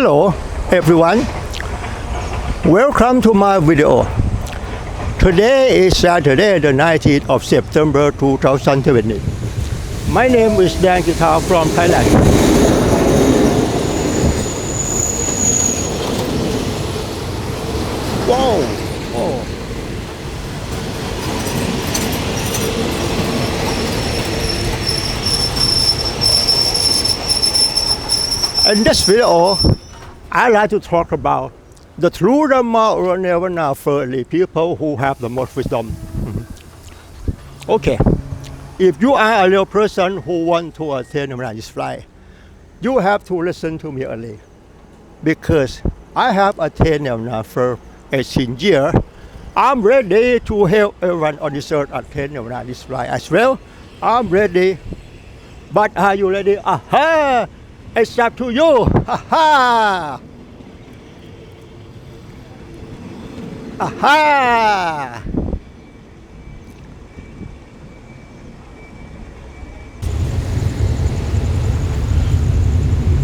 Hello everyone, welcome to my video. Today is Saturday the 19th of September 2017. My name is Dan Guitar from Thailand. Whoa, whoa. In this video, I like to talk about the true Dhamma or Nirvana for the people who have the most wisdom. Okay, if you are a real person who want to attain Nirvana this flight, you have to listen to me early. Because I have attained Nirvana for 18 years, I'm ready to help everyone on this earth attain Nirvana this flight as well. I'm ready. But are you ready? Aha! It's up to you. Aha! Aha!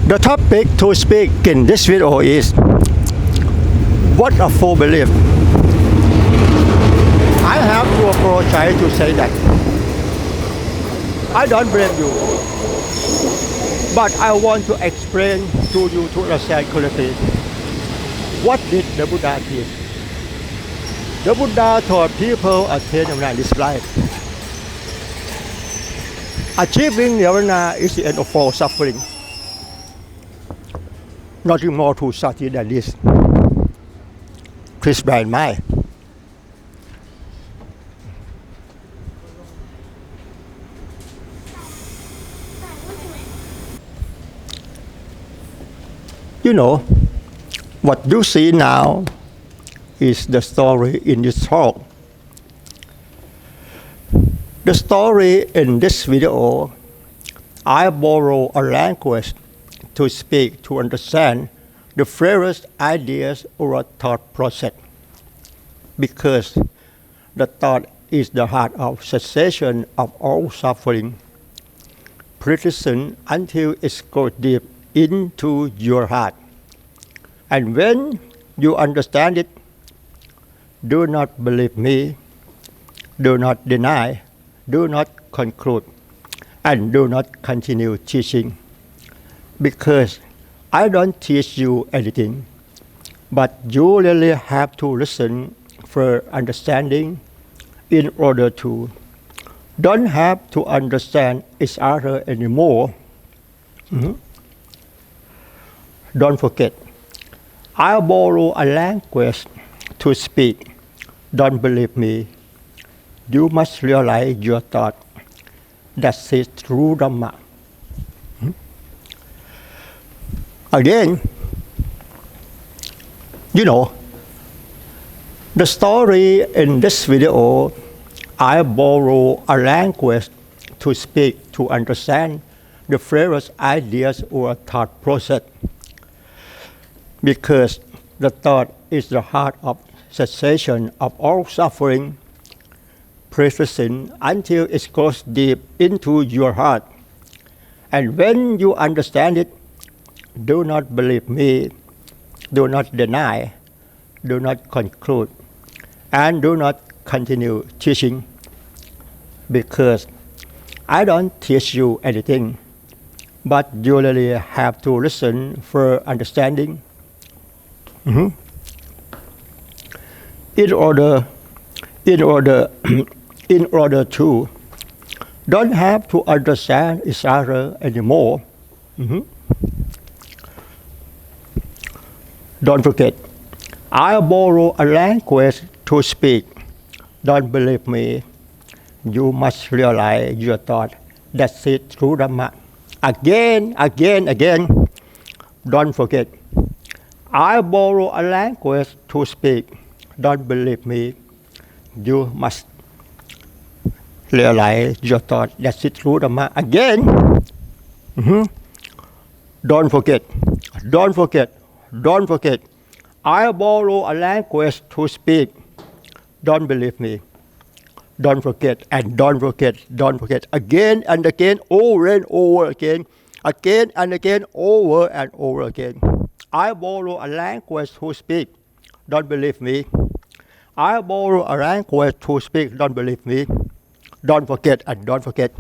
The topic to speak in this video is what a full belief. I have to apologize to say that I don't blame you, but I want to explain to you to understand clearly what did the Buddha teach. The Buddha taught people attain Nirvana this life. Achieving Nirvana is the end of all suffering. Nothing more to study than this. Please bear in mind. You know, what you see now is the story in this talk. The story in this video, I borrow a language to speak to understand the various ideas or a thought process. Because the thought is the heart of cessation of all suffering. Please listen until it goes deep into your heart. And when you understand it, do not believe me, do not deny, do not conclude, and do not continue teaching. Because I don't teach you anything, but you really have to listen for understanding in order to. Don't have to understand each other anymore. Don't forget, I borrow a language to speak. Don't believe me. You must realize your thought. That's it, true Dhamma. Again, you know, the story in this video, I borrow a language to speak to understand the various ideas or thought process. Because the thought is the heart of cessation of all suffering. Please listen until it goes deep into your heart. And when you understand it, do not believe me, do not deny, do not conclude, and do not continue teaching. Because I don't teach you anything, but you really have to listen for understanding. In order to, don't have to understand each other anymore. Don't forget, I borrow a language to speak. Don't believe me. You must realize your thought. That's it, true Dhamma. Again. Don't forget, I borrow a language to speak. Don't believe me. You must realize your thought. That's it, true Dhamma. Again. Don't forget. I borrow a language to speak. Don't believe me. Don't forget, and don't forget, again and again, over and over again and again, over and over again. I borrow a language to speak. Don't believe me. I borrow a language to speak. Don't believe me. Don't forget and don't forget.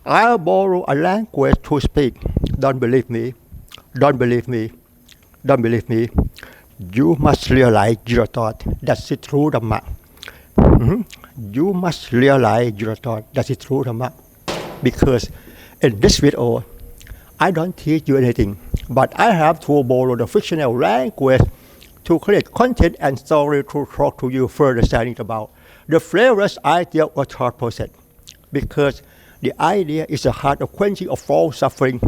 I borrow a language to speak. Don't believe me. Don't believe me. Don't believe me. You must realize your thought. That's the true Dhamma. You must realize your thought. That's the true Dhamma. Because in this video, I don't teach you anything, but I have to borrow the fictional language to create content and story to talk to you further understanding about the flavors idea or thought process. Because the idea is the heart of quenching of all suffering.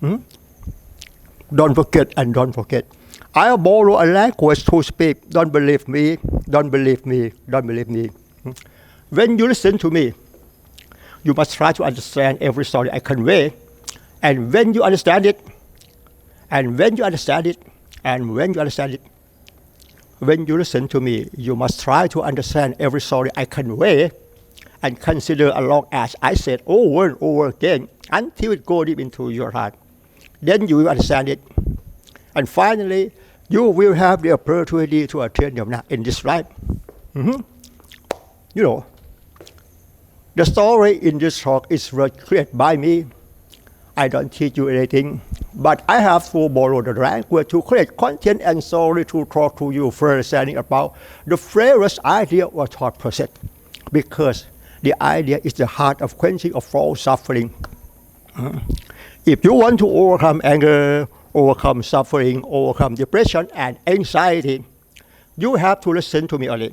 Don't forget and don't forget. I borrow a language to speak. Don't believe me. Don't believe me. Don't believe me. When you listen to me, you must try to understand every story I convey. And when you understand it, and when you understand it, and when you understand it, when you listen to me, you must try to understand every story I convey and consider along as I said over and over again until it goes deep into your heart. Then you will understand it. And finally, you will have the opportunity to attain Nirvana in this life. You know, the story in this talk is created by me. I don't teach you anything, but I have to borrow the language to create content and story to talk to you further understanding about the various idea or thought process. Because the idea is the heart of quenching of all suffering. If you want to overcome anger, overcome suffering, overcome depression and anxiety, you have to listen to me only.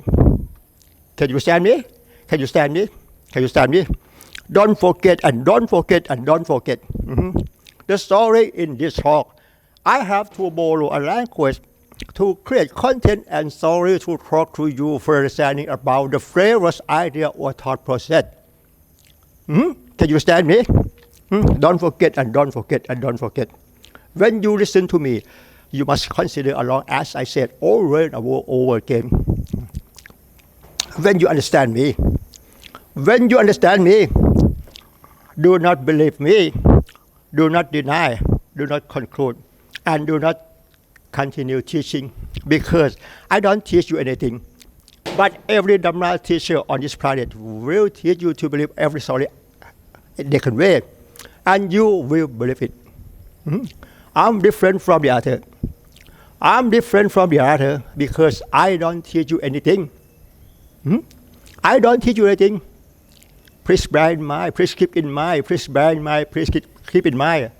Can you stand me? Can you stand me? Can you stand me? Don't forget and don't forget and don't forget. The story in this talk, I have to borrow a language to create content and story to talk to you for understanding about the various idea or thought process. Can you understand me? Don't forget and don't forget and don't forget. When you listen to me, you must consider along as I said over and over again. When you understand me, when you understand me, do not believe me, do not deny, do not conclude, and do not continue teaching, because I don't teach you anything. But every Dhamma teacher on this planet will teach you to believe every story they convey, and you will believe it. I'm different from the other. I'm different from the other because I don't teach you anything. I don't teach you anything. Please bear in mind, please keep in mind, please bear in mind, please keep in mind.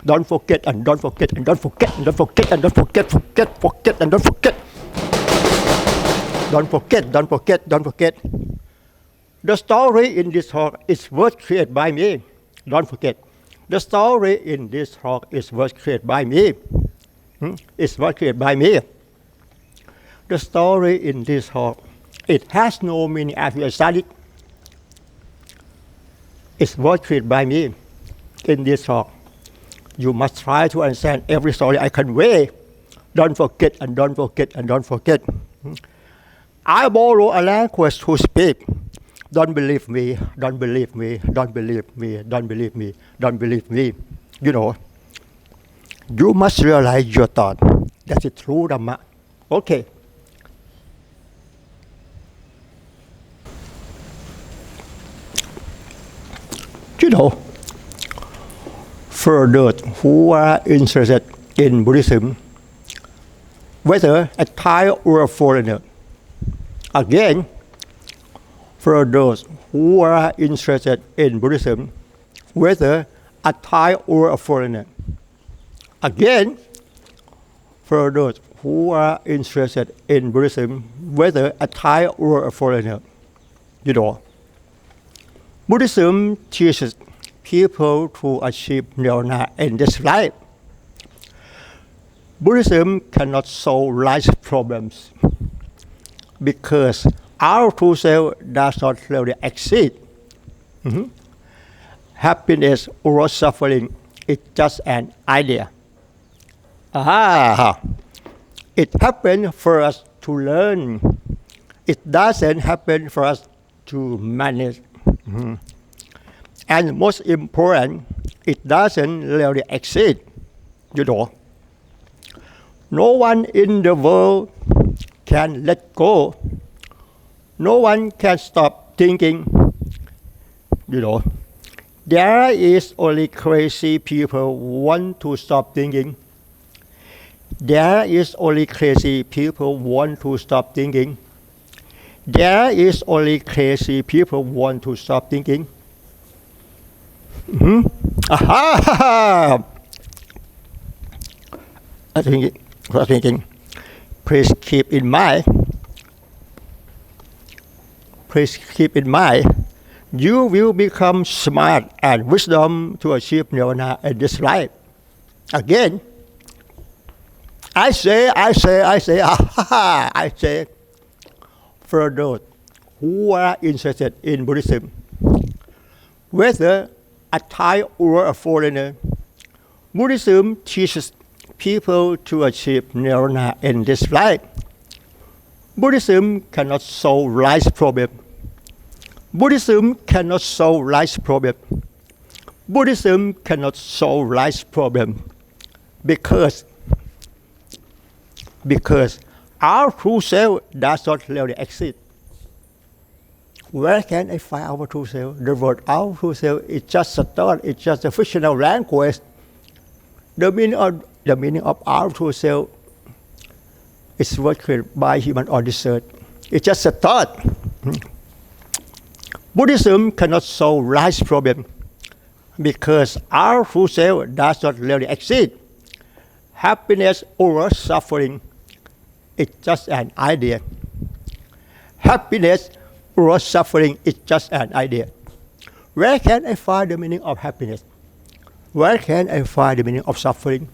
Don't forget and don't forget and don't forget and don't forget and don't forget, forget and don't forget. Don't forget, don't forget, don't forget. The story in this talk is worth created by me. Don't forget. The story in this talk is worth created by me. It's worth created by me. The story in this talk, it has no meaning after you study it. It's worth created by me in this talk. You must try to understand every story I convey. Don't forget and don't forget and don't forget. I borrow a language to speak. Don't believe me, don't believe me, don't believe me, don't believe me, don't believe me. You know, you must realize your thought. That's the true Dhamma. Okay. You know, for those who are interested in Buddhism, whether a Thai or a foreigner, again, for those who are interested in Buddhism, whether a Thai or a foreigner, again, for those who are interested in Buddhism, whether a Thai or a foreigner, you know, Buddhism teaches people to achieve Nirvana in this life. Buddhism cannot solve life's problems because our true self does not really exist. Happiness or suffering is just an idea. It happened for us to learn. It doesn't happen for us to manage. And most important, it doesn't really exist. You know, No one in the world can let go. No one can stop thinking. There is only crazy people who want to stop thinking. There is only crazy people who want to stop thinking. There is only crazy people who want to stop thinking. Aha! I thinking. Please keep in mind. You will become smart and wisdom to achieve Nirvana in this life. Again, I say, for those who are interested in Buddhism, whether a Thai or a foreigner, Buddhism teaches people to achieve Nirvana in this life. Buddhism cannot solve life's problem. Buddhism cannot solve life's problem. Buddhism cannot solve life's problem because our true self does not really exist. Where can I find our true self? The word our true self is just a thought, it's just a fictional language. The meaning of our true self is what created by human on this earth. It's just a thought. Buddhism cannot solve life's problem because our true self does not really exist. Happiness or suffering is just an idea. Happiness or suffering is just an idea. Where can I find the meaning of happiness? Where can I find the meaning of suffering?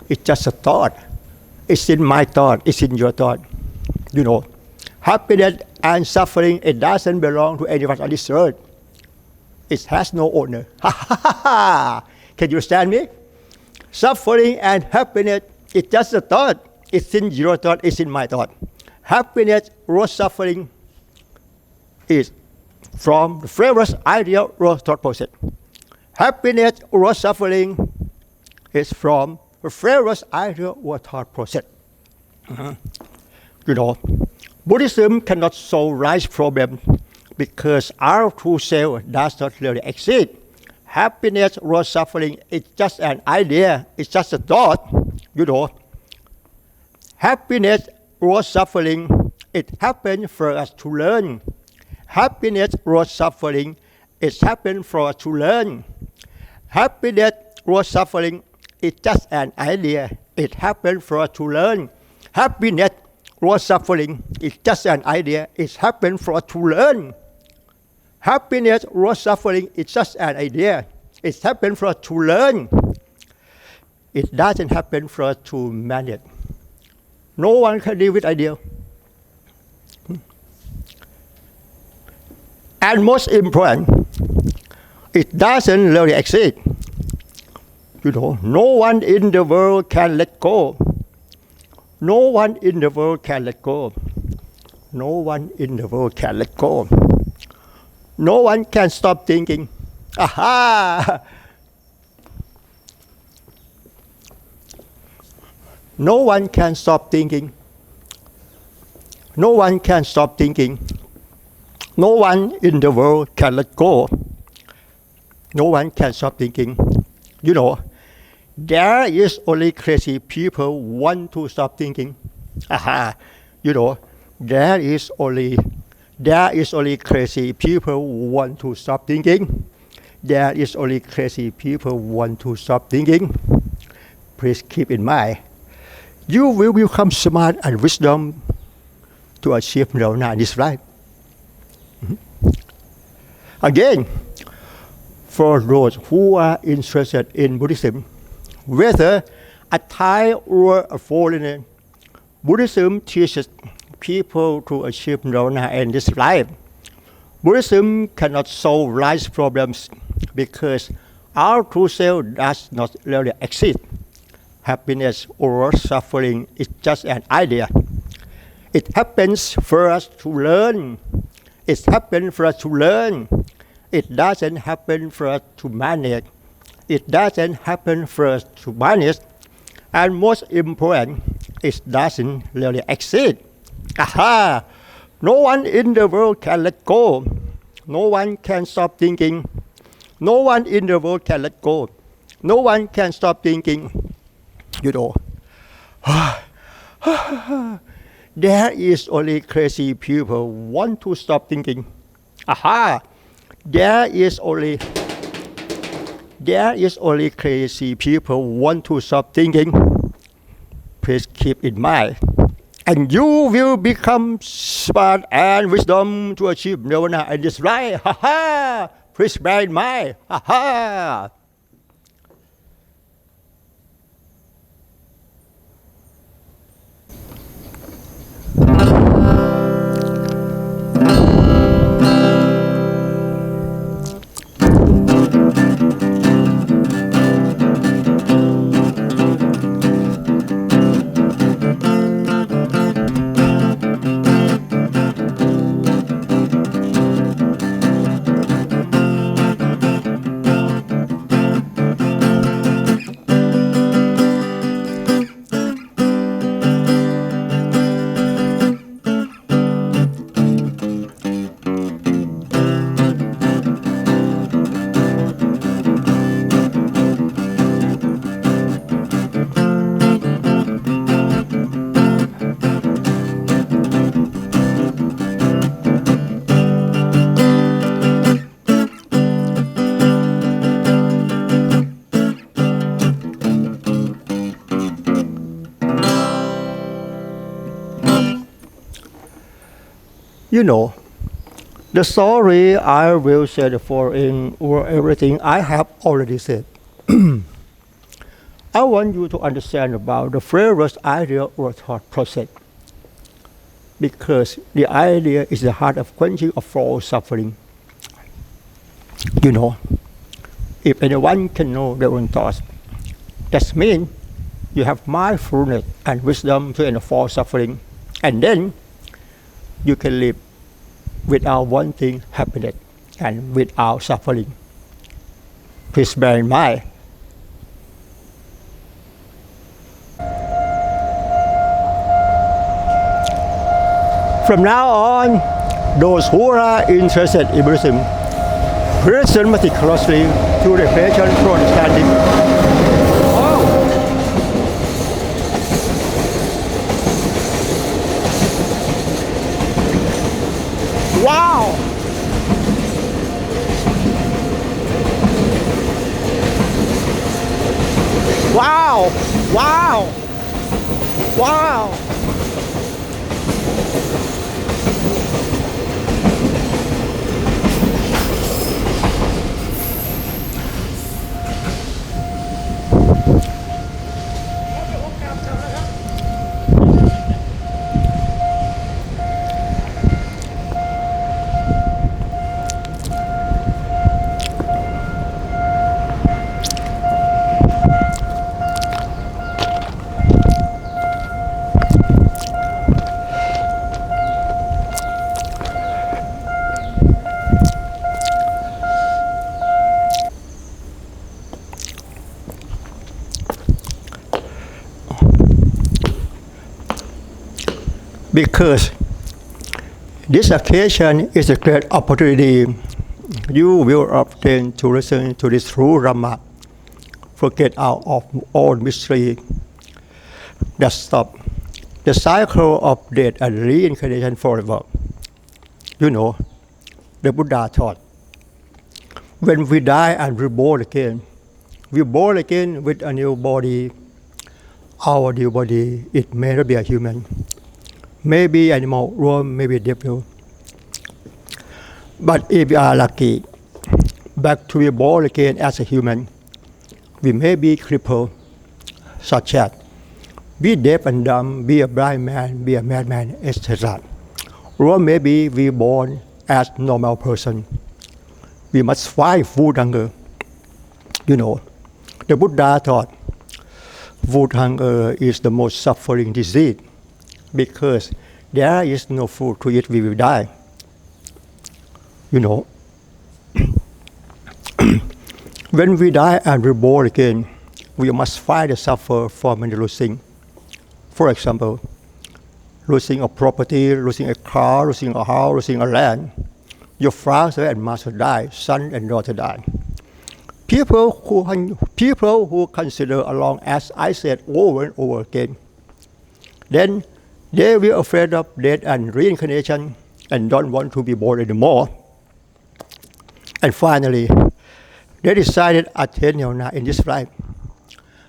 It's just a thought. It's in my thought. It's in your thought. Happiness and suffering, it doesn't belong to anyone on this earth. It has no owner. Can you understand me? Suffering and happiness, it's just a thought. It's in your thought. It's in my thought. Happiness or suffering is from the first idea or thought process. Happiness or suffering is from the first idea or thought process. Buddhism cannot solve life's problem because our true self does not really exist. Happiness or suffering is just an idea. It's just a thought. Happiness or suffering, it happens for us to learn. Happiness or suffering, it happens for us to learn. Happiness or suffering is just an idea. It happens for us to learn. Happiness or suffering is just an idea. It happens for us to learn. Happiness or suffering is just an idea. It happens for us to learn. It doesn't happen for us to manage. No one can live with idea. And most important, it doesn't really exist. No one in the world can let go. No one in the world can let go. No one in the world can let go. No one can stop thinking. Aha! No one can stop thinking. No one can stop thinking. No one in the world can let go. No one can stop thinking. There is only crazy people who want to stop thinking. Aha! There is only crazy people who want to stop thinking. There is only crazy people who want to stop thinking. Please keep in mind. You will become smart and wisdom to achieve Nirvana in this life. Again, for those who are interested in Buddhism, whether a Thai or a foreigner, Buddhism teaches people to achieve Nirvana in this life. Buddhism cannot solve life's problems because our true self does not really exist. Happiness or suffering is just an idea. It happens for us to learn. It happens for us to learn. It doesn't happen for us to manage. It doesn't happen for us to manage. And most important, it doesn't really exist. Aha! No one in the world can let go. No one can stop thinking. No one in the world can let go. No one can stop thinking. You know, there is only crazy people want to stop thinking. Aha! There is only crazy people want to stop thinking. Please keep in mind. And you will become smart and wisdom to achieve Nirvana. And this right. Ha ha! Please bear in mind. Ha ha! You know, the story I will say the following or everything I have already said. I want you to understand about the first idea or thought process, because the idea is the heart of quenching of all suffering. You know, if anyone can know their own thoughts, that means you have mindfulness and wisdom to end all suffering, and then you can live without wanting happiness and without suffering. Please bear in mind. From now on, those who are interested in Buddhism, listen meticulously to the patient for understanding. Wow! Wow! Wow! Wow! Because this occasion is a great opportunity you will obtain to listen to this true Dhamma, forget out of all mystery that stop the cycle of death and reincarnation forever. You know, the Buddha taught, when we die and reborn again, we born again with a new body. Our new body, it may not be a human, maybe animal, or maybe devil. But if we are lucky, back to be born again as a human, we may be crippled, such as be deaf and dumb, be a blind man, be a madman, etc. Or maybe we born as normal person. We must fight food hunger. You know, the Buddha taught food hunger is the most suffering disease, because there is no food to eat, we will die. You know, when we die and reborn again, we must find the suffer for many losing. For example, losing a property, losing a car, losing a house, losing a land. Your father and mother die, son and daughter die. People who consider along as I said over and over again, then they will afraid of death and reincarnation and don't want to be born anymore. And finally, they decided to attain Nirvana in this life.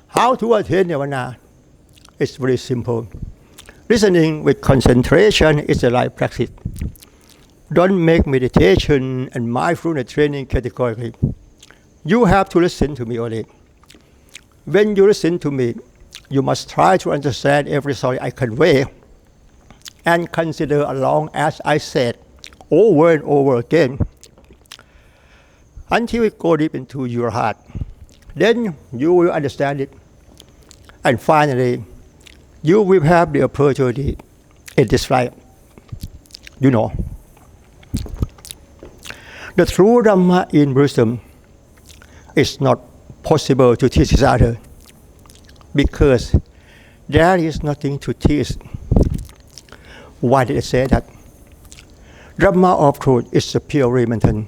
How to attain Nirvana? It's very simple. Listening with concentration is a life practice. Don't make meditation and mindfulness training categorically. You have to listen to me only. When you listen to me, you must try to understand every story I convey and consider along as I said over and over again until it goes deep into your heart. Then you will understand it. And finally, you will have the opportunity in this life. You know, the true Dhamma in Buddhism is not possible to teach each other because there is nothing to teach. Why did I say that? Dhamma of truth is the pure remaintent.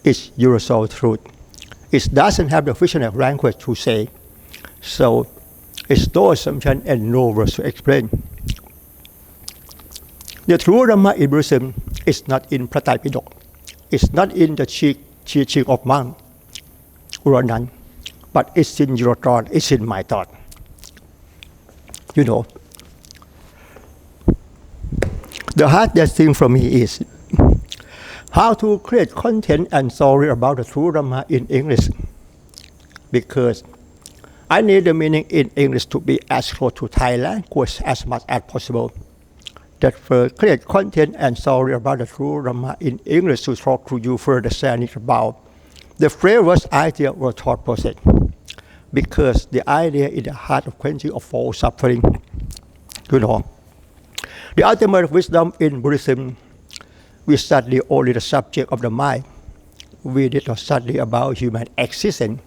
It's universal truth. It doesn't have the fictional language to say. So it's no assumption and no words to explain. The true Dhamma in Buddhism is not in Pratipidok. It's not in the teaching of monk or nun, but it's in your thought, it's in my thought. You know, the hardest thing for me is how to create content and story about the true Dhamma in English, because I need the meaning in English to be as close to Thai language as much as possible. That create content and story about the true Dhamma in English to talk to you further understanding about the flavors, idea, or thought process. Because the idea is the heart of quenching of all suffering. You know, the ultimate wisdom in Buddhism, we study only the subject of the mind. We did not study about human existence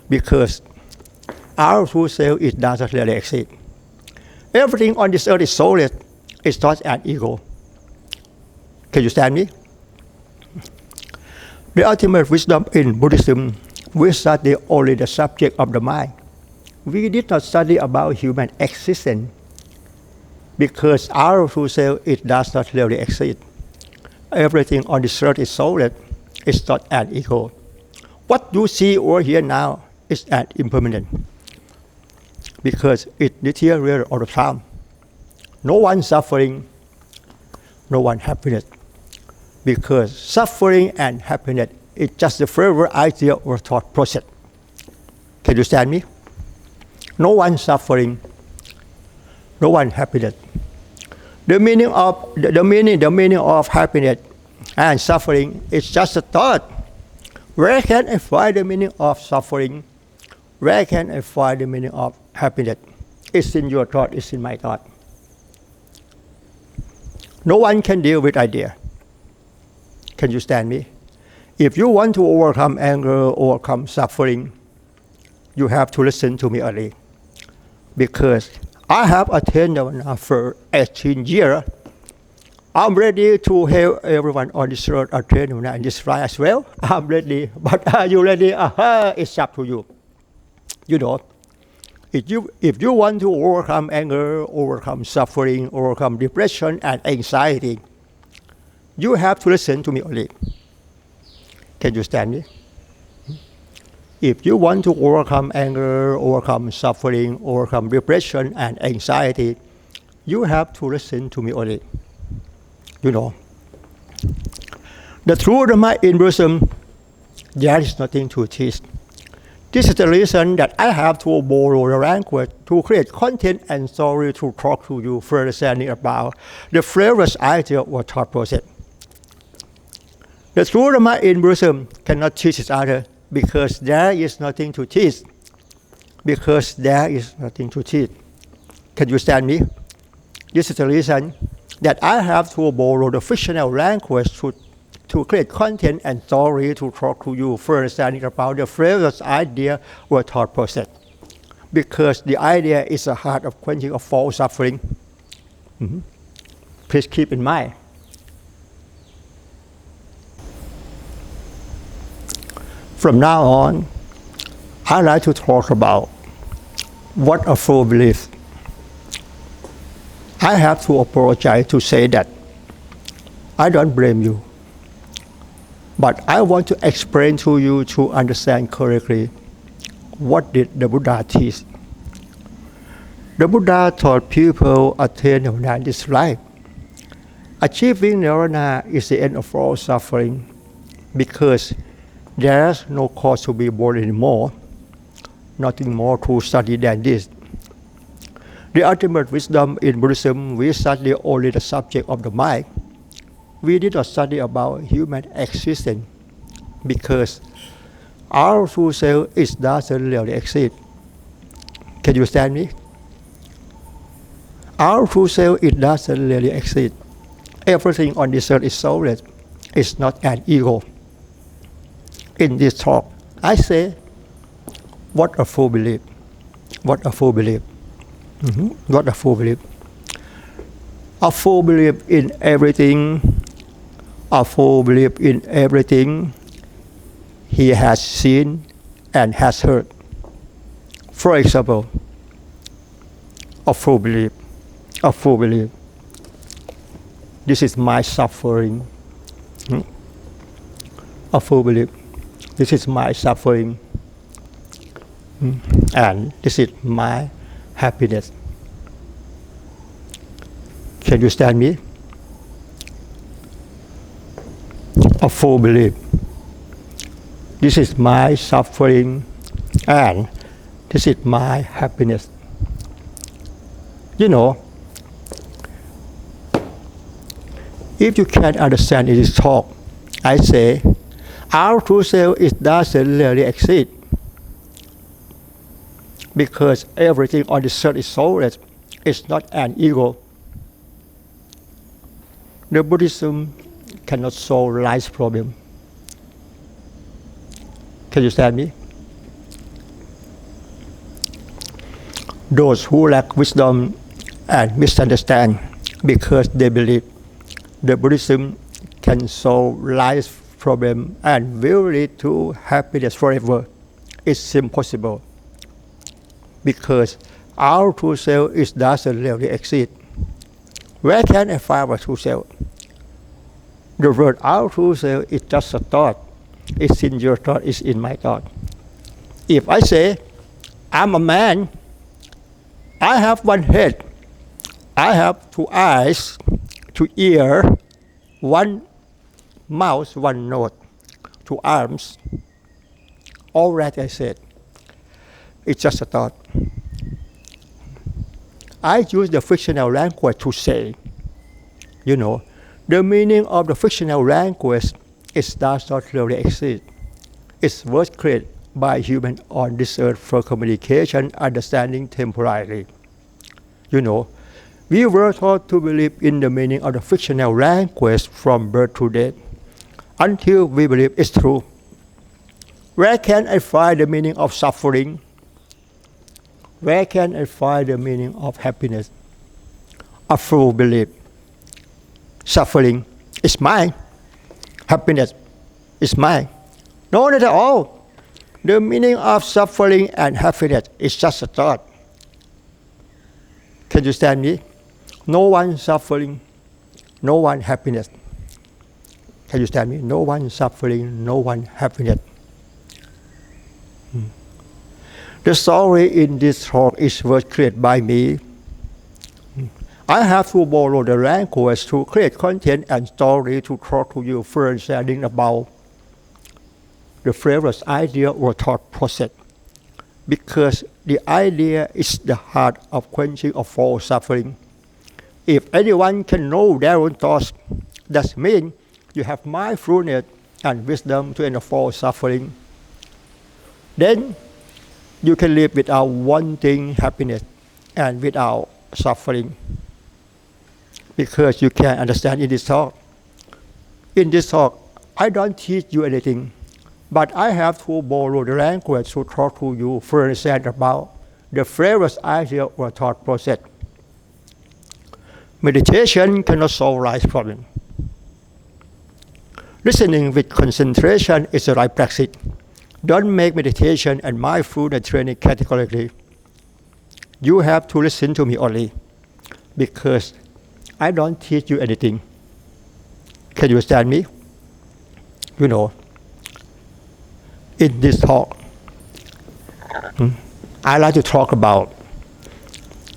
because our true self is doesn't really exist. Everything on this earth is soulless. It's not an ego. Can you stand me? The ultimate wisdom in Buddhism, we study only the subject of the mind. We did not study about human existence because our true self, it does not really exist. Everything on this earth is soulless. It's not an ego. What you see over here now is an impermanent because it deteriorates all the time. No one suffering, no one happiness. Because suffering and happiness is just the further idea or thought process. Can you understand me? No one suffering, no one happiness. The meaning of happiness and suffering is just a thought. Where can I find the meaning of suffering? Where can I find the meaning of happiness? It's in your thought, it's in my thought. No one can deal with idea. Can you stand me? If you want to overcome anger, overcome suffering, you have to listen to me early. Because I have attained Nirvana for 18 years. I'm ready to help everyone on this earth attain Nirvana in this life as well. I'm ready. But are you ready? It's up to you. You know, if you want to overcome anger, overcome suffering, overcome depression and anxiety, you have to listen to me only. Can you stand me? If you want to overcome anger, overcome suffering, overcome depression and anxiety, you have to listen to me only. You know, the true Dhamma in Buddhism, there is nothing to teach. This is the reason that I have to borrow the language to create content and story to talk to you further understanding about the flavors idea or thought process. The true Dhamma in Buddhism cannot teach each other because there is nothing to teach. Because there is nothing to teach. Can you stand me? This is the reason that I have to borrow the fictional language to create content and story to talk to you for understanding about the various idea or thought process. Because the idea is the heart of quenching of all suffering. Please keep in mind. From now on, I'd like to talk about what a full belief. I have to apologize to say that I don't blame you, but I want to explain to you to understand correctly what did the Buddha teach. The Buddha taught people attain Nirvana in this life. Achieving Nirvana is the end of all suffering because there's no cause to be born anymore, nothing more to study than this. The ultimate wisdom in Buddhism, we study only the subject of the mind. We did not study about human existence because our true self doesn't really exist. Can you understand me? Our true self doesn't really exist. Everything on this earth is soulless. It's not an ego. In this talk, I say, what a full belief. What a full belief. What a full belief. A full belief in everything. A full belief in everything he has seen and has heard. For example, a full belief. A full belief. This is my suffering. A full belief. This is my suffering. And this is my happiness. Can you understand me? A full belief. This is my suffering and this is my happiness. You know, if you can understand in this talk, I say, our true self doesn't really exist because everything on this earth is soulless. It's not an ego. The Buddhism cannot solve life's problem. Can you understand me? Those who lack wisdom and misunderstand because they believe the Buddhism can solve life's problem and will lead to happiness forever. It's impossible because our true self doesn't really exist. Where can I find our true self? The word our true self is just a thought. It's in your thought, it's in my thought. If I say, I'm a man, I have one head, I have 2 eyes, 2 ears, 1 mouth, 1 nose, 2 arms, all that I said, it's just a thought. I use the fictional language to say, you know, the meaning of the fictional language does not really exist. It was created by humans on this earth for communication, understanding temporarily. You know, we were taught to believe in the meaning of the fictional language from birth to death until we believe it's true. Where can I find the meaning of suffering? Where can I find the meaning of happiness? A full belief. Suffering is mine. Happiness is mine. No, not at all. The meaning of suffering and happiness is just a thought. Can you understand me? No one suffering, no one happiness. Can you understand me? No one suffering, no one happiness. The story in this talk was created by me. I have to borrow the language to create content and story to talk to you for understanding about the various idea or thought process. Because the idea is the heart of quenching of all suffering. If anyone can know their own thoughts, that means you have mindfulness and wisdom to end all suffering. Then you can live without wanting happiness and without suffering. Because you can understand in this talk. In this talk, I don't teach you anything, but I have to borrow the language to talk to you for understand about the various idea or thought process. Meditation cannot solve life's problem. Listening with concentration is the right practice. Don't make meditation and mindfulness training categorically. You have to listen to me only, because I don't teach you anything. Can you understand me? You know, in this talk, I like to talk about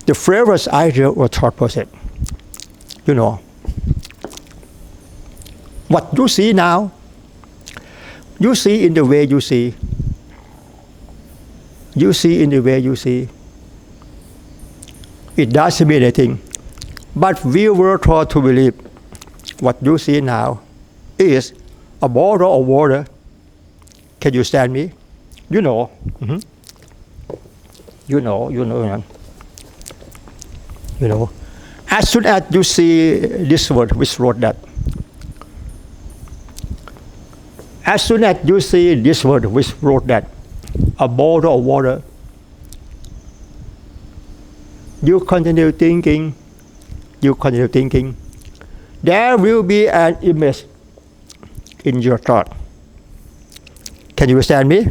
the various idea or thought process. You know, what you see now, you see in the way you see. You see in the way you see. It doesn't mean anything. But we were taught to believe what you see now is a bottle of water. Can you stand me? You know. You know. As soon as you see this word, which wrote that? As soon as you see this word, which wrote that? A bottle of water. You continue thinking. There will be an image in your thought. Can you understand me?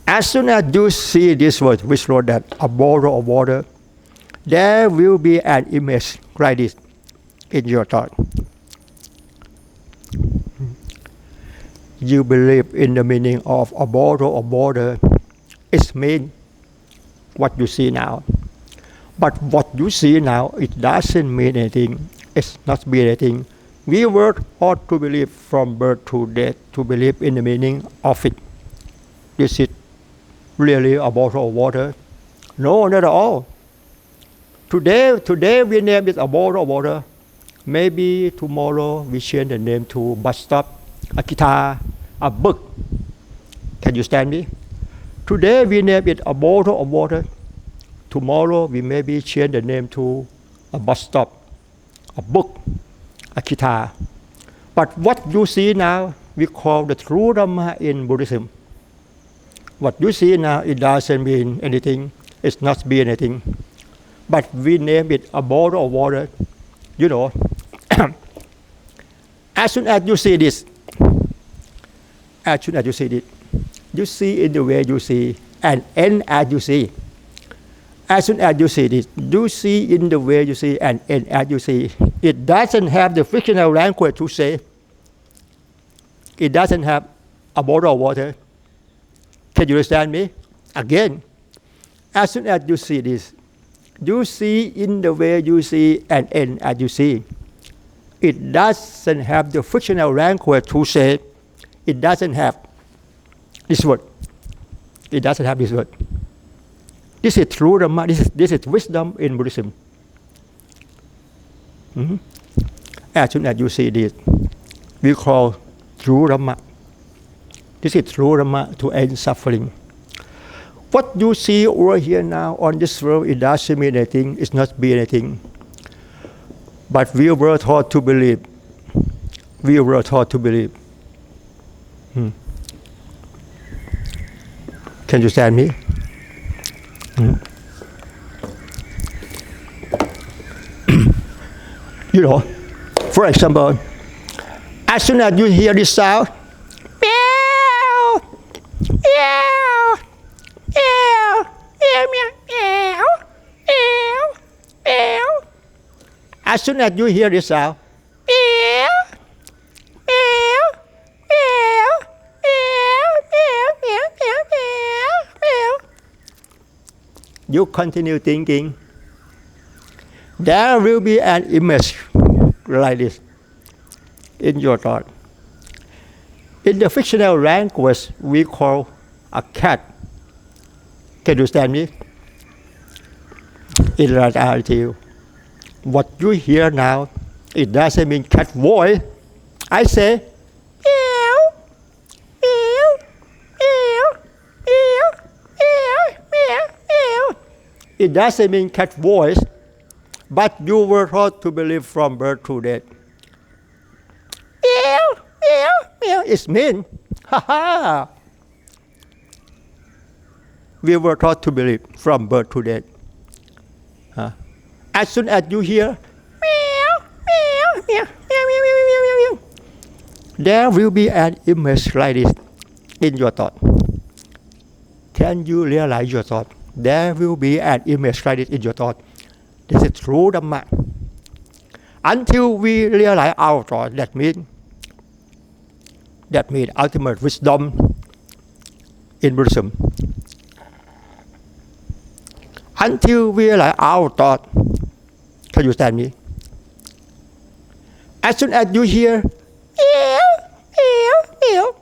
As soon as you see this word, which wrote that, a bottle of water, there will be an image like this in your thought. You believe in the meaning of a bottle of water. It means what you see now. But what you see now, it doesn't mean anything. It's not mean anything. We were taught to believe from birth to death, to believe in the meaning of it. Is it really a bottle of water? No, not at all. Today we name it a bottle of water. Maybe tomorrow we change the name to bus stop, a guitar, a book. Can you stand me? Today we name it a bottle of water. Tomorrow we maybe change the name to a bus stop, a book, a guitar. But what you see now, we call the true Dhamma in Buddhism. What you see now, it doesn't mean anything. It's not mean anything. But we name it a bottle of water. You know, as soon as you see this, you see in the way you see, and end as you see. As soon as you see this, you see in the way you see, and end as you see. It doesn't have the fictional language to say. It doesn't have a bottle of water. Can you understand me? Again, as soon as you see this, you see in the way you see, and end as you see. It doesn't have the fictional language to say. It doesn't have this word. It doesn't have this word. This is true Dhamma. This is wisdom in Buddhism. As soon as you see this, we call true Dhamma. This is true Dhamma to end suffering. What you see over here now on this world, it doesn't mean anything. It's not be anything. But we were taught to believe. We were taught to believe. Can you stand me? You know, for example, as soon as you hear this sound, meow, meow, meow, meow, meow, meow, meow. As soon as you hear this sound, meow, meow, meow, meow, meow, meow, meow, meow. You continue thinking. There will be an image like this in your thought. In the fictional language, we call a cat. Can you understand me? In reality, what you hear now, it doesn't mean cat voice. I say, meow, meow, meow, meow, meow, meow, meow. It doesn't mean cat voice. But you were taught to believe from birth to death. Meow, it's mean. Ha ha. We were taught to believe from birth to death. As soon as you hear meow, meow, meow, meow, meow, meow, meow, meow, there will be an image like this in your thought. Can you realize your thought? There will be an image like this in your thought. This is true Dhamma. Until we realize our thought, that means ultimate wisdom in Buddhism. Until we realize our thought, can you stand me? As soon as you hear meow, meow, meow,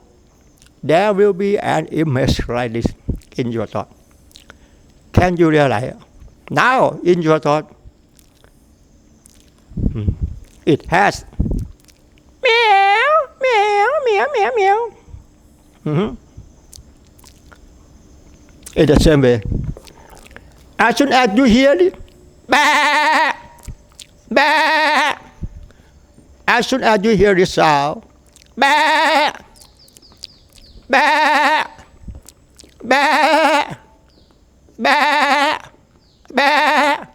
there will be an image like this in your thought. Can you realize? Now, in your thought, it has meow, meow, meow, meow, meow. In the same way, as soon as you hear it, bah, bah. As soon as you hear the sound, bah, bah, bah, bah, bah,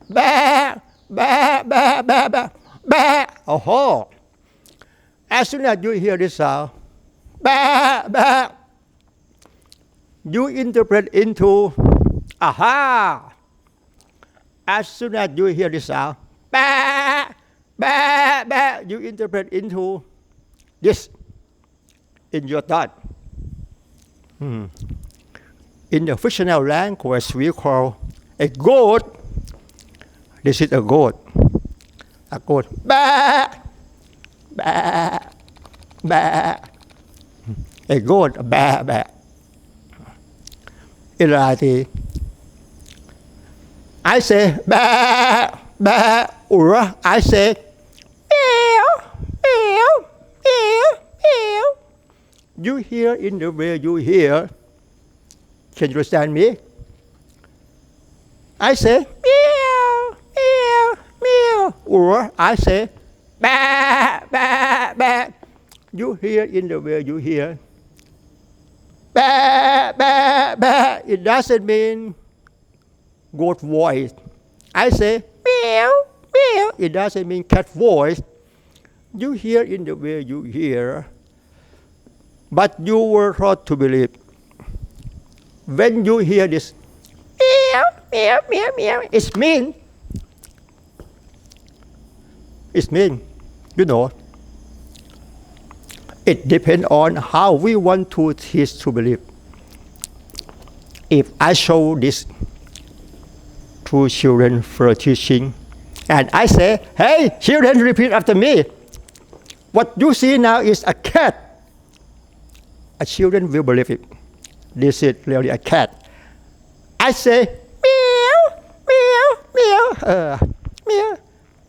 bah, bah, bah, bah, bah, bah. Oh, as soon as you hear the sound, bah, bah, you interpret into aha. As soon as you hear the sound, bah, bah, bah, you interpret into this in your thought. In the fictional language we call a goat. This is a goat. A goat. Bah, bah, bah. A goat. Bah, bah. In reality, I say bah, bah, or I say meow, meow, meow, meow. You hear in the way you hear. Can you understand me? I say meow, meow, meow, or I say bah, bah, bah. You hear in the way you hear. Bah, bah, bah. It doesn't mean goat voice. I say meow, meow. It doesn't mean cat voice. You hear in the way you hear, but you were taught to believe. When you hear this meow, meow, meow, meow, it's mean. It's mean. You know. It depends on how we want to teach to believe. If I show this to children for teaching, and I say, hey, children, repeat after me. What you see now is a cat. A children will believe it. This is really a cat. I say, meow, meow, meow, meow,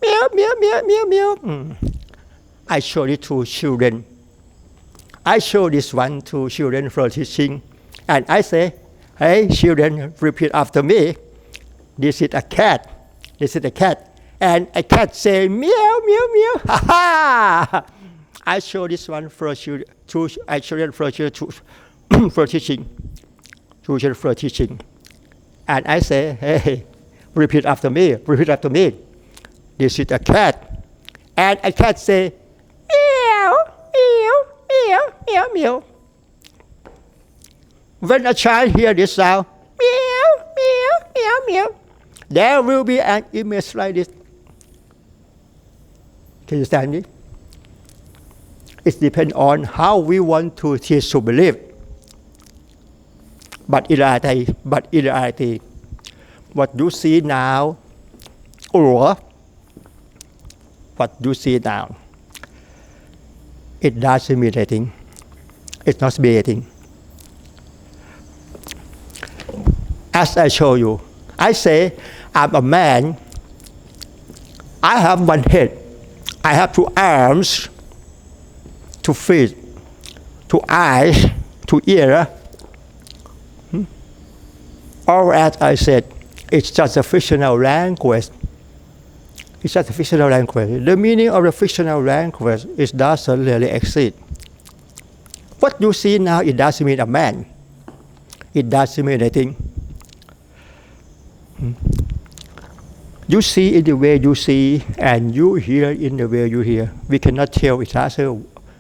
meow, meow, meow, meow, meow. I show it to children. I show this one to children for teaching, and I say, hey, children, repeat after me. This is a cat. This is a cat. And a cat say, meow, meow, meow. Ha ha! I show this one for children for teaching. Children for teaching. And I say, hey, repeat after me. Repeat after me. This is a cat. And a cat say, meow, meow, meow, meow, meow. When a child hear this sound, meow, meow, meow, meow, there will be an image like this. Can you stand me? It depends on how we want to teach to believe. But in reality, what you see now, or what you see now, it doesn't mean anything. It's not anything. As I show you, I say, I'm a man. I have one head. I have two arms, two feet, two eyes, two ears. Or as I said, it's just a fictional language. It's just a fictional language. The meaning of the fictional language doesn't really exist. What you see now, it doesn't mean a man. It doesn't mean anything. You see in the way you see, and you hear in the way you hear. We cannot tell each other.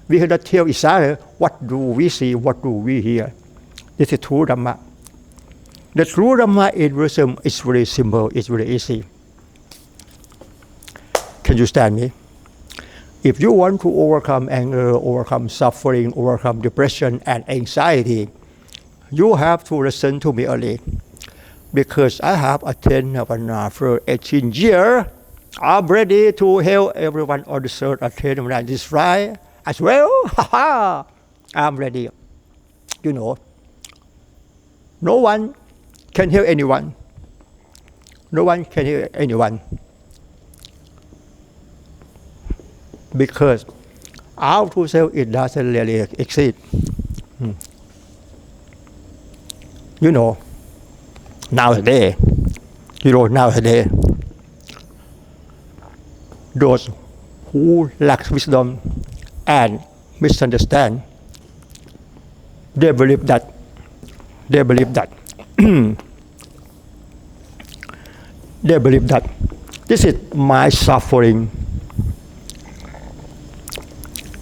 We cannot tell each other what do we see, what do we hear. This is true Dhamma. The true Dhamma in Buddhism is very simple, it's very easy. Can you stand me? If you want to overcome anger, overcome suffering, overcome depression and anxiety, you have to listen to me early. Because I have attained Nirvana for 18 years, I'm ready to help everyone on the earth attain Nirvana. This right as well. I'm ready. You know, no one can help anyone. No one can help anyone. Because our true self, it doesn't really exist. You know, nowadays, those who lack wisdom and misunderstand, they believe that they believe that this is my suffering,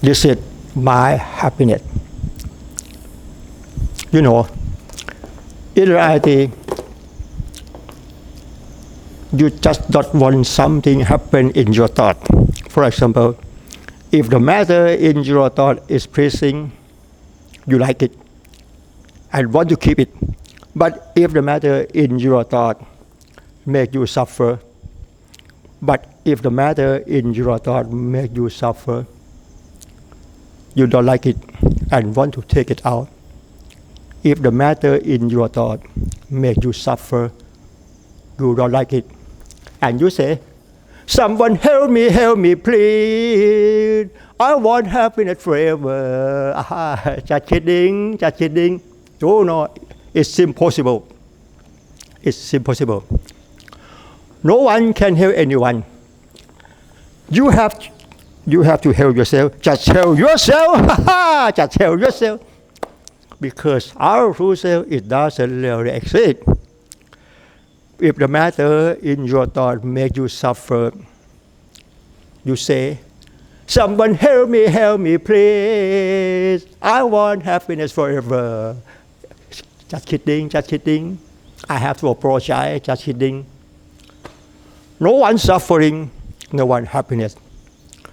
this is my happiness. You know, in reality, you just don't want something happen in your thought. For example, if the matter in your thought is pleasing, you like it and want to keep it. But if the matter in your thought make you suffer, you don't like it and want to take it out. If the matter in your thought make you suffer, you don't like it, and you say, someone help me, please. I want happiness forever. Just kidding. Oh no, it's impossible. No one can help anyone. You have to help yourself. Just help yourself. Just help yourself. Because our true self, it doesn't really exist. If the matter in your thought make you suffer, you say, someone help me, please. I want happiness forever. Just kidding. I have to apologize, just kidding. No one suffering, no one happiness.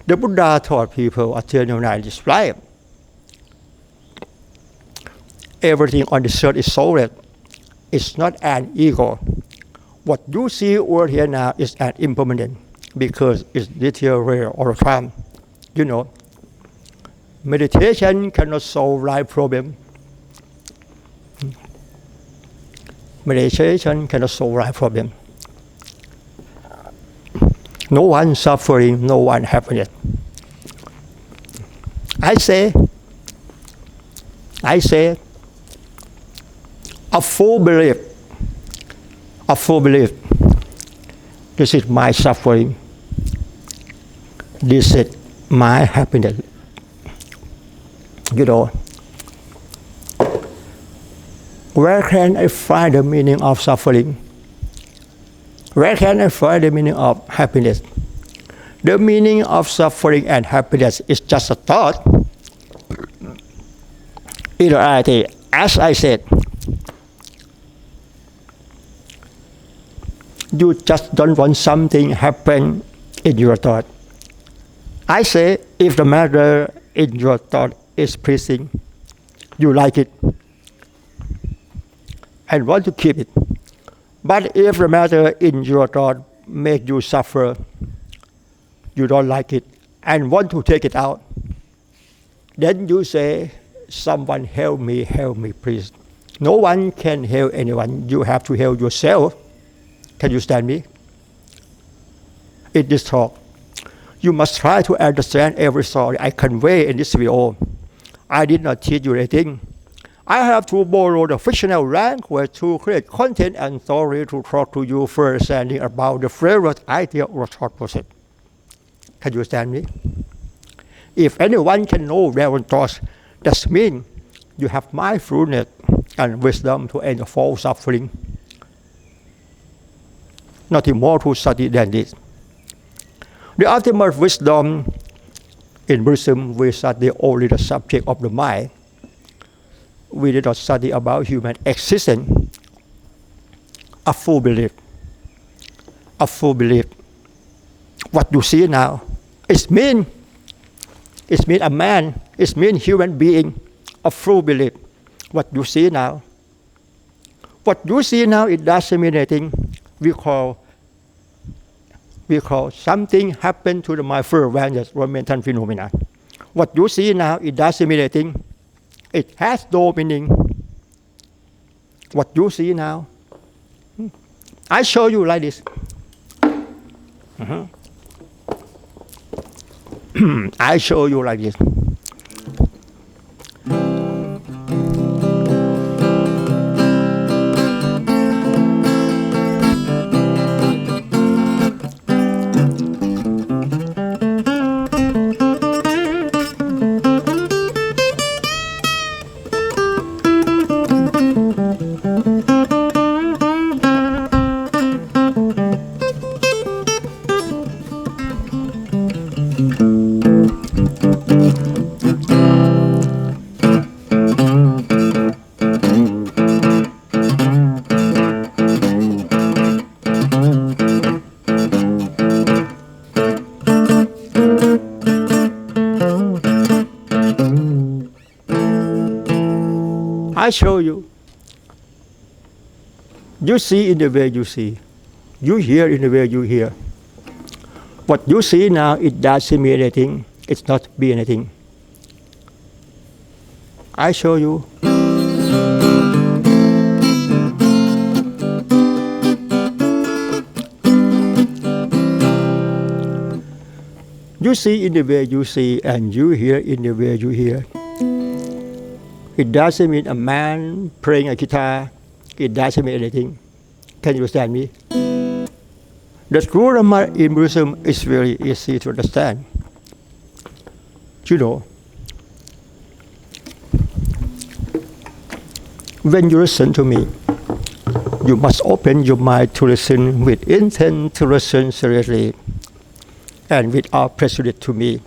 The Buddha taught people attain Nirvana in this life. Everything on the earth is solid. It's not an ego. What you see over here now is an impermanent because it's deteriorate all the time. You know, meditation cannot solve life problem. Meditation cannot solve life problem. No one suffering, no one happiness. I say, a full belief. This is my suffering. This is my happiness. You know, where can I find the meaning of suffering? Where can I find the meaning of happiness? The meaning of suffering and happiness is just a thought. In reality, as I said, you just don't want something happen in your thought. I say, if the matter in your thought is pleasing, you like it and want to keep it. But if the matter in your thought make you suffer, you don't like it and want to take it out, then you say, someone help me, please. No one can help anyone. You have to help yourself. Can you stand me? In this talk, you must try to understand every story I convey in this video. I did not teach you anything. I have to borrow the fictional language to create content and story to talk to you understanding about the favorite idea or thought process. Can you stand me? If anyone can know their own thoughts, that means you have mindfulness and wisdom to end all suffering. Nothing more to study than this. The ultimate wisdom in Buddhism, we study only the subject of the mind. We did not study about human existence. A full belief. A full belief. What you see now, it means a man, it means human being, a full belief. What you see now. What you see now, it doesn't mean anything. We call something happened to the mind first when it's mental phenomena. What you see now, it doesn't mean anything. It has no meaning. What you see now. I show you like this. I show you like this. I show you. You see in the way you see. You hear in the way you hear. What you see now, it doesn't mean anything. It's not be anything. I show you. You see in the way you see, and you hear in the way you hear. It doesn't mean a man playing a guitar. It doesn't mean anything. Can you understand me? The true Dhamma in Buddhism is very easy to understand. You know, when you listen to me, you must open your mind to listen with intent to listen seriously and without prejudice to me.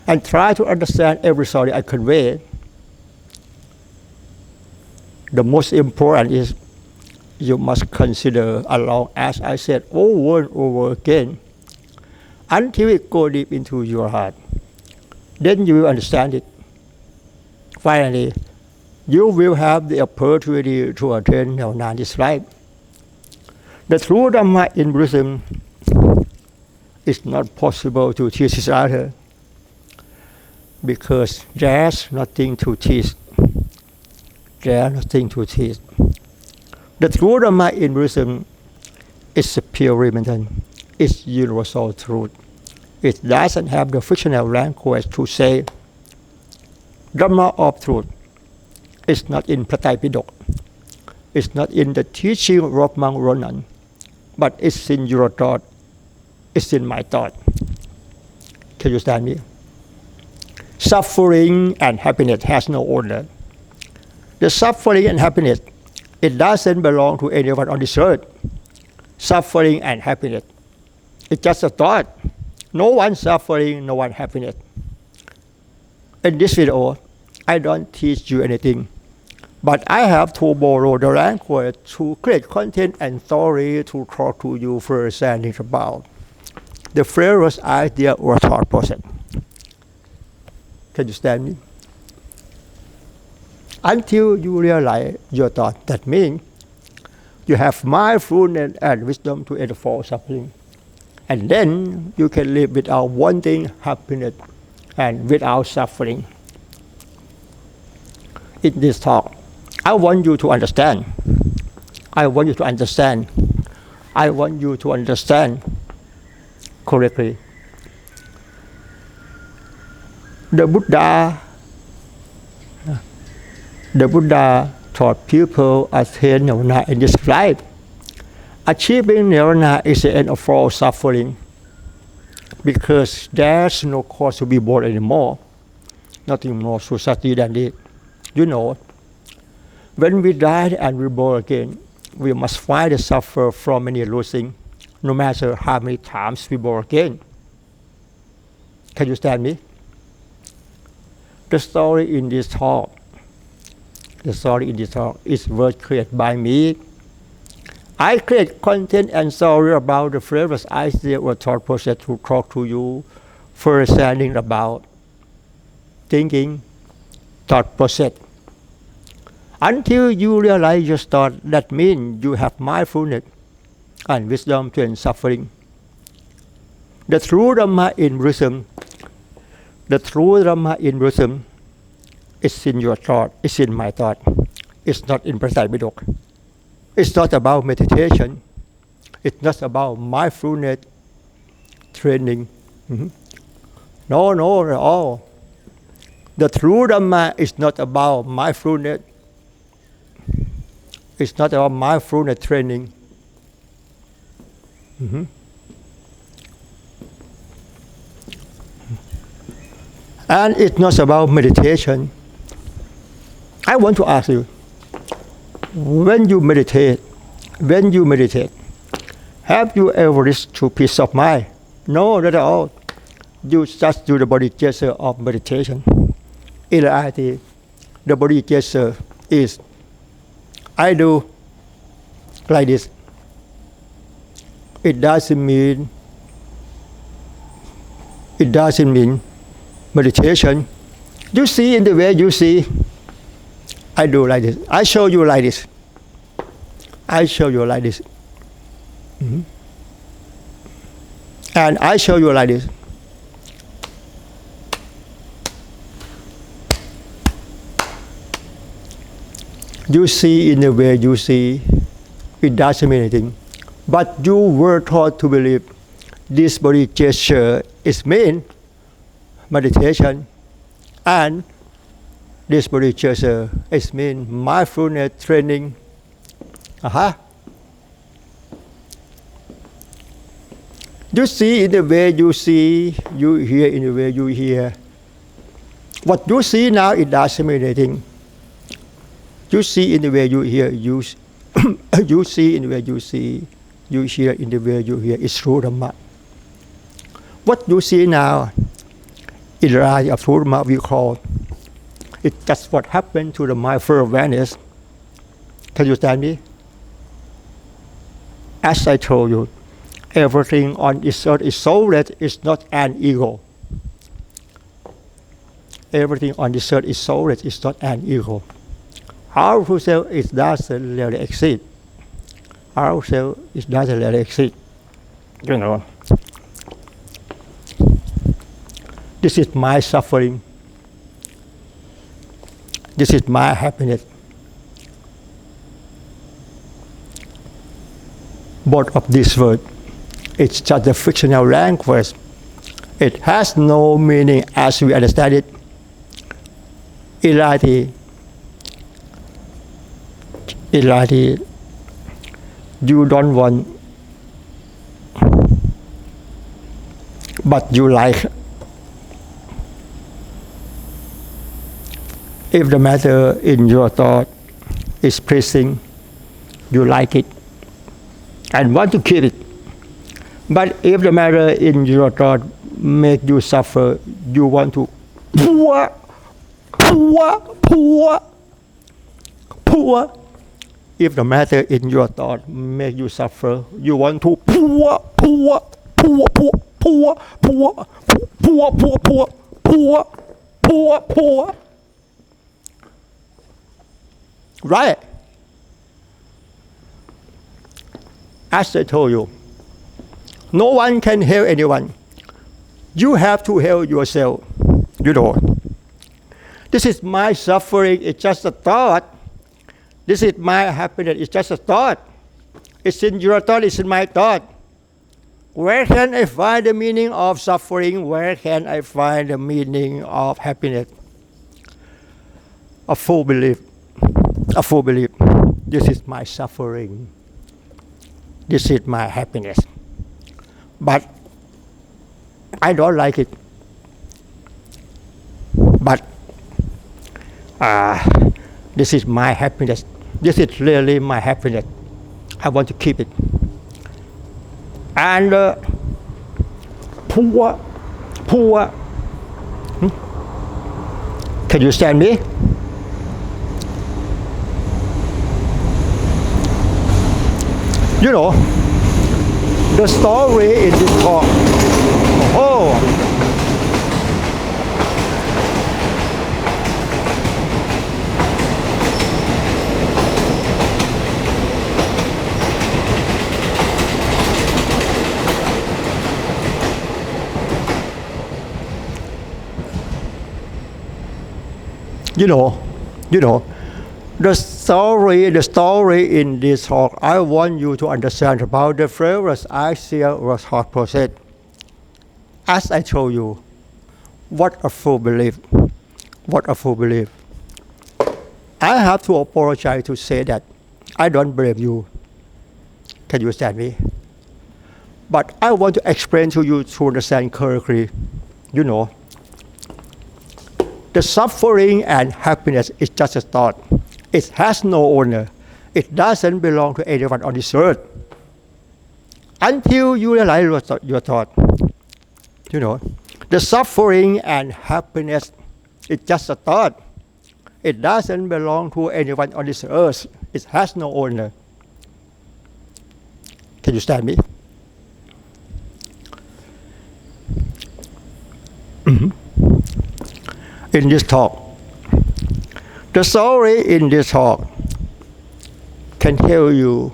And try to understand every story I convey. The most important is you must consider along, as I said, over and over again, until it goes deep into your heart. Then you will understand it. Finally, you will have the opportunity to attain Nirvana in this life. The true Dhamma in Buddhism is not possible to teach each other because there's nothing to teach. There's nothing to teach. The true Dhamma in Buddhism is a pure remittance. It's universal truth. It doesn't have the fictional language to say Dhamma of truth. It's not in Prattai Pidok. It's not in the teaching of Monk Ronan, but it's in your thought. It's in my thought. Can you understand me? Suffering and happiness has no owner. The suffering and happiness, it doesn't belong to anyone on this earth. Suffering and happiness, it's just a thought. No one suffering, no one happiness. In this video, I don't teach you anything, but I have to borrow the language to create content and story to talk to you first and think about the first idea or thought process. Can you understand me? Until you realize your thought, that means you have mindfulness and wisdom to end all suffering. And then you can live without wanting happiness and without suffering. In this talk, I want you to understand. I want you to understand. I want you to understand correctly. The Buddha taught people attain Nirvana in this life. Achieving Nirvana is the end of all suffering because there's no cause to be born anymore. Nothing more society than this. You know, when we die and we born again, we must find the suffer from many losing, no matter how many times we born again. Can you stand me? The story in this talk is word created by me. I create content and story about the various ideas or thought process to talk to you, first understanding about thinking, thought process. Until you realize your thought, that means you have mindfulness and wisdom to end suffering. The true Dhamma in Buddhism, is in your thought, is in my thought. It's not in Prasad Bidok. It's not about meditation. It's not about mindfulness training. No, not at all. The true Dhamma is not about mindfulness. It's not about mindfulness training. And it's not about meditation. I want to ask you, when you meditate, have you ever reached to peace of mind? No, not at all. You just do the body gesture of meditation. In reality, the body gesture is, I do like this. It doesn't mean meditation. You see in the way you see, I do like this. I show you like this. And I show you like this. You see in the way you see, it doesn't mean anything. But you were taught to believe this body gesture is mean meditation, and this body gesture is mean mindfulness training. You see in the way you see, you hear in the way you hear. What you see now, it doesn't mean anything. You see in the way you hear, you see in the way you see, you hear in the way you hear. It's true Dhamma. What you see now, in the eye of true Dhamma, we call it. That's what happened to the mindful awareness. Can you stand me? As I told you, everything on this earth is soulless. It's not an ego. Everything on this earth is soulless. It's not an ego. Our self, it doesn't really exist. Our self, it doesn't really exist. You know. This is my suffering. This is my happiness. Both of these words, it's just a fictional language. It has no meaning as we understand it. In reality, you don't want, but you like. If the matter in your thought is pleasing, you like it and want to keep it. But if the matter in your thought make you suffer, you want to pour. If the matter in your thought make you suffer, you want to pour. Right? As I told you, no one can help anyone. You have to help yourself. You know. This is my suffering, it's just a thought. This is my happiness, it's just a thought. It's in your thought, it's in my thought. Where can I find the meaning of suffering? Where can I find the meaning of happiness? A full belief. This is my suffering. This is my happiness. But I don't like it. But Ah, this is my happiness. This is really my happiness. I want to keep it. And poor, poor. Can you stand me? You know, the story in this talk. Oh, you know, the story in this talk, I want you to understand about the various idea or thought process. As I told you, what a fool belief. What a fool belief. I have to apologize to say that I don't blame you. Can you understand me? But I want to explain to you to understand correctly. You know, the suffering and happiness is just a thought. It has no owner. It doesn't belong to anyone on this earth. Until you realize your thought, you know, the suffering and happiness is just a thought. It doesn't belong to anyone on this earth. It has no owner. Can you stand me? In this talk, the story in this talk can help you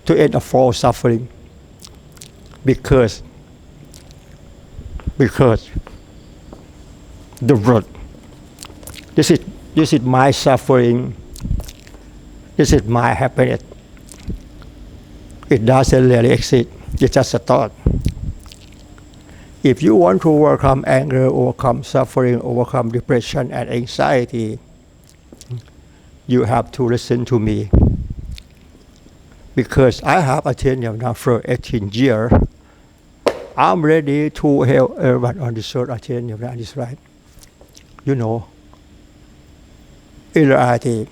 to end a false suffering because the word, this is my suffering, this is my happiness. It doesn't really exist. It's just a thought. If you want to overcome anger, overcome suffering, overcome depression and anxiety, you have to listen to me. Because I have attained Nirvana for 18 years, I'm ready to help everyone on this earth attain Nirvana. This right. You know, in reality,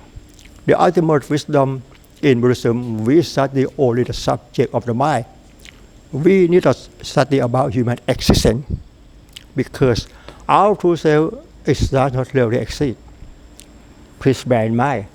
the ultimate wisdom in Buddhism, we study only the subject of the mind. We need to study about human existence because our true self is does not really exist. Please bear in mind.